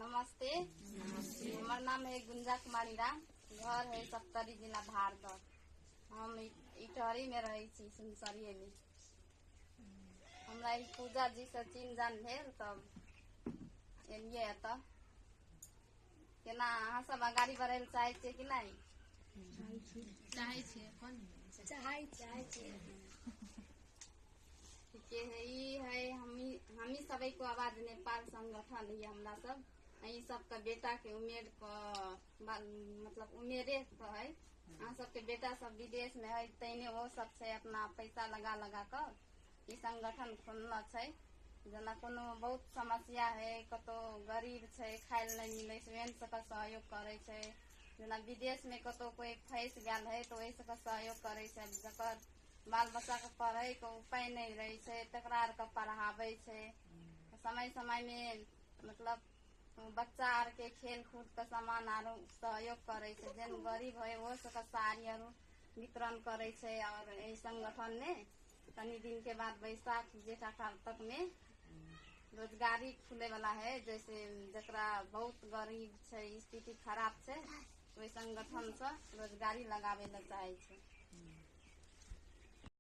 नमस्ते। हमार नाम है गुंजा कुमारी राम। घर है सप्तरी जिला भारत। हम इटहरी में रही छी सुनसरिये में। हमरा ई पूजा जी से चिन्ह जान भेल तब एलिए एतऽ। केना अहाँ सब आगाड़ी बढ़े ले चाहे छियै कि नहीं? चाहे छियै। ठीके है। ई है हमी सब को आवाज नेपाल संगठन है हमरा सब। ई सबके बेटा के उमेर मतलब उमेरे है। अहाँ सबके बेटा सब विदेश में है तैने वो सब से अपना पैसा लगा कर ई संगठन खोलना छै। जना कोनो बहुत समस्या है, कतो गरीब छै, खाय नहीं मिले छै, ओहन सबके सहयोग करे छै। जना विदेश में कतो कोई फंस गया है तो वही सबके सहयोग करे छै। जकर बाल बच्चा के पढ़े के उपाय नहीं रहे छै तकरा आर के पढ़ावे छै। समय समय में मतलब बच्चा आर के खेल कूद के सामान आरो सहयोग करे छै। जेन गरीब है वो सबके साड़ी आरो वितरण करे छै। और यही संगठन ने तनी दिन के बाद बैसाख जेठा काल तक में रोजगारी खुले वाला है। जैसे जकरा बहुत गरीब छै, स्थिति खराब छै, वही संगठन से रोजगारी लगावे ला चाहे छै।